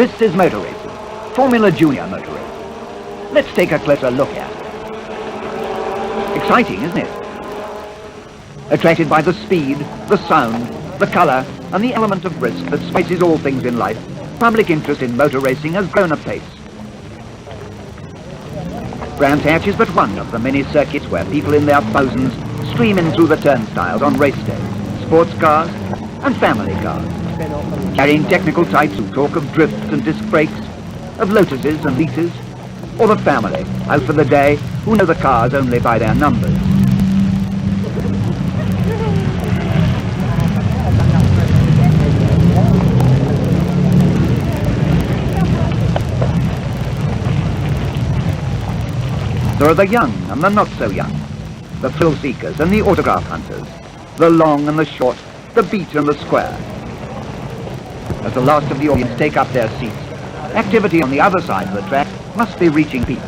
This is motor racing, Formula Junior motor racing. Let's take a closer look at it. Exciting, isn't it? Attracted by the speed, the sound, the colour, and the element of risk that spices all things in life, public interest in motor racing has grown apace. Brands Hatch is but one of the many circuits where people in their thousands stream in through the turnstiles on race days, sports cars and family cars, carrying technical types who talk of drifts and disc brakes, of Lotuses and liters, or the family, out for the day, who know the cars only by their numbers. There are the young and the not so young, the thrill seekers and the autograph hunters, the long and the short, the beat and the square. As the last of the audience take up their seats, activity on the other side of the track must be reaching peak.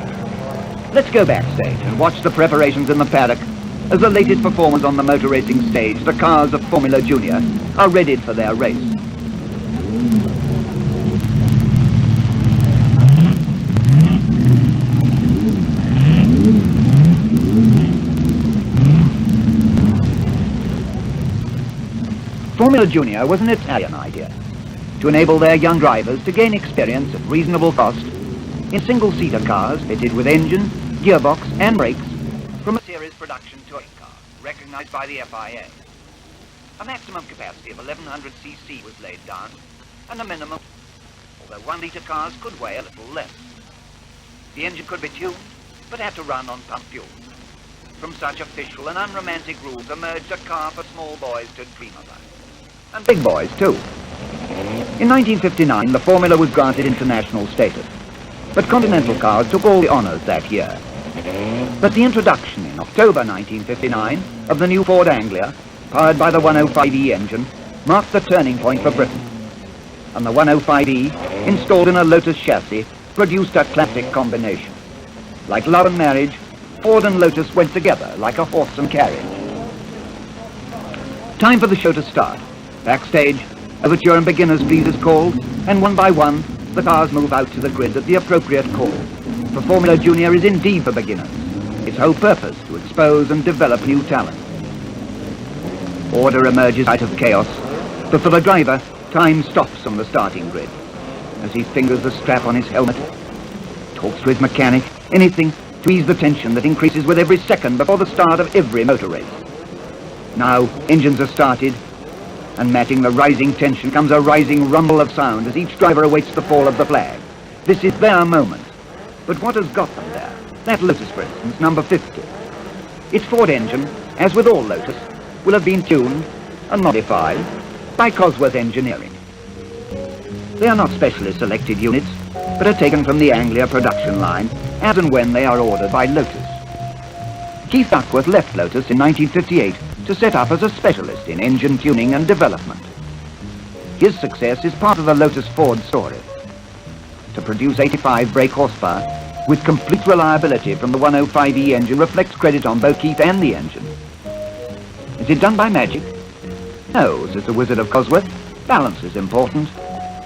Let's go backstage and watch the preparations in the paddock as the latest performers on the motor racing stage, the cars of Formula Junior, are readied for their race. Formula Junior was an Italian idea to enable their young drivers to gain experience at reasonable cost in single-seater cars fitted with engine, gearbox and brakes from a series production touring car recognized by the FIA. A maximum capacity of 1100 cc was laid down and a minimum, although 1-litre cars could weigh a little less. The engine could be tuned but had to run on pump fuel. From such official and unromantic rules emerged a car for small boys to dream about. And big boys too. In 1959, the Formula was granted international status, but Continental cars took all the honours that year. But the introduction in October 1959 of the new Ford Anglia, powered by the 105E engine, marked the turning point for Britain. And the 105E, installed in a Lotus chassis, produced a classic combination. Like love and marriage, Ford and Lotus went together like a horse and carriage. Time for the show to start. Backstage, Overture and Beginners Please is called, and one by one, the cars move out to the grid at the appropriate call. For Formula Junior is indeed for beginners. Its whole purpose to expose and develop new talent. Order emerges out of chaos, but for the driver, time stops on the starting grid. As he fingers the strap on his helmet, talks to his mechanic, anything to ease the tension that increases with every second before the start of every motor race. Now, engines are started, and matching the rising tension comes a rising rumble of sound as each driver awaits the fall of the flag. This is their moment. But what has got them there? That Lotus, for instance, number 50. Its Ford engine, as with all Lotus, will have been tuned and modified by Cosworth engineering. They are not specially selected units, but are taken from the Anglia production line as and when they are ordered by Lotus. Keith Duckworth left Lotus in 1958 to set up as a specialist in engine tuning and development. His success is part of the Lotus Ford story. To produce 85 brake horsepower with complete reliability from the 105E engine reflects credit on both Keith and the engine. Is it done by magic? No, says the Wizard of Cosworth. Balance is important,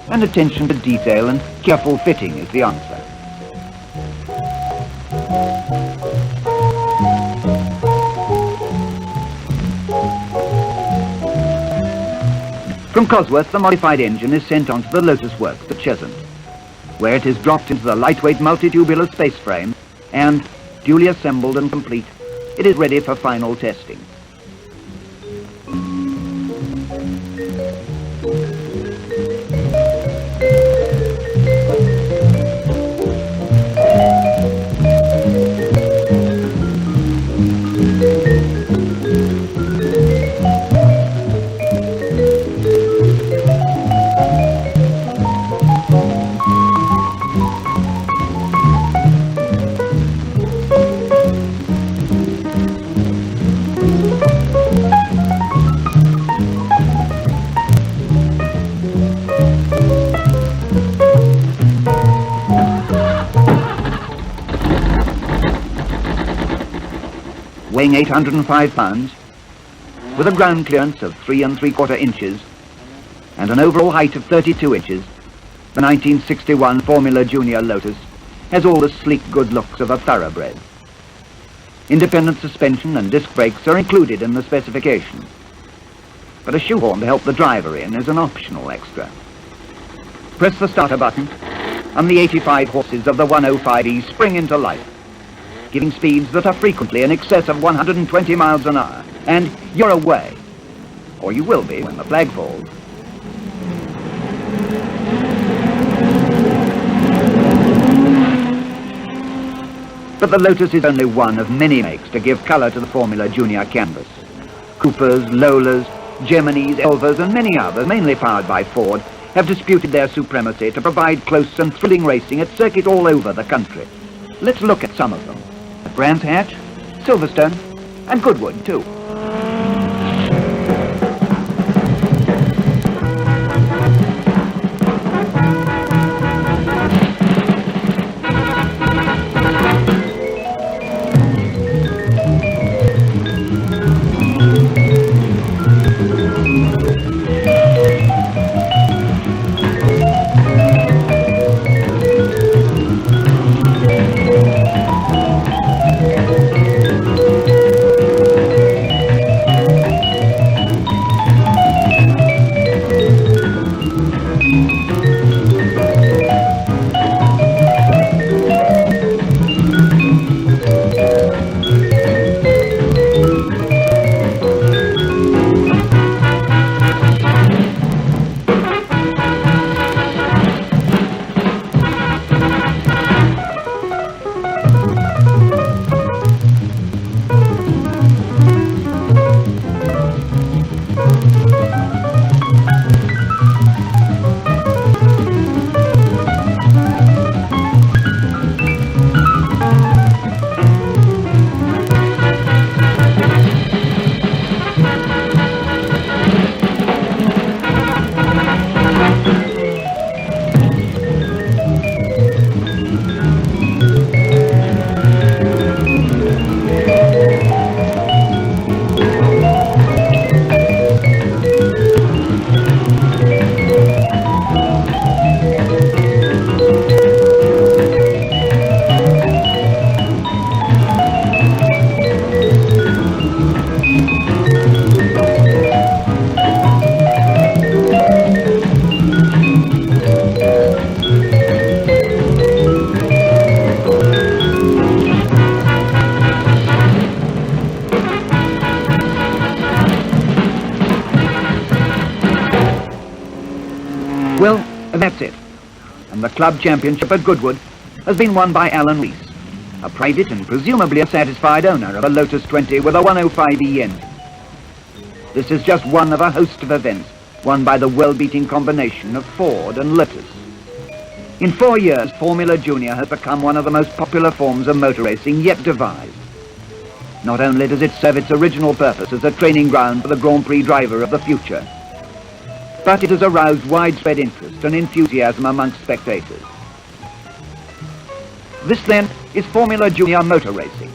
and attention to detail and careful fitting is the answer. From Cosworth, the modified engine is sent on to the Lotus Works at Cheshunt, where it is dropped into the lightweight multitubular space frame and, duly assembled and complete, it is ready for final testing. Weighing 805 pounds, with a ground clearance of 3 3/4 inches and an overall height of 32 inches, The 1961 Formula Junior Lotus has all the sleek good looks of a thoroughbred. Independent suspension and disc brakes are included in the specification, but a shoehorn to help the driver in is an optional extra. Press the starter button, and the 85 horses of the 105E spring into life, giving speeds that are frequently in excess of 120 miles an hour, and you're away. Or you will be when the flag falls. But the Lotus is only one of many makes to give colour to the Formula Junior canvas. Coopers, Lolas, Geminis, Elvas, and many others, mainly powered by Ford, have disputed their supremacy to provide close and thrilling racing at circuit all over the country. Let's look at some of them. Brands Hatch, Silverstone, and Goodwood too. Well, that's it. And the club championship at Goodwood has been won by Alan Rees, a private and presumably a satisfied owner of a Lotus 20 with a 105E engine. This is just one of a host of events won by the well-beating combination of Ford and Lotus. In 4 years, Formula Junior has become one of the most popular forms of motor racing yet devised. Not only does it serve its original purpose as a training ground for the Grand Prix driver of the future, but it has aroused widespread interest and enthusiasm amongst spectators. This then is Formula Junior motor racing.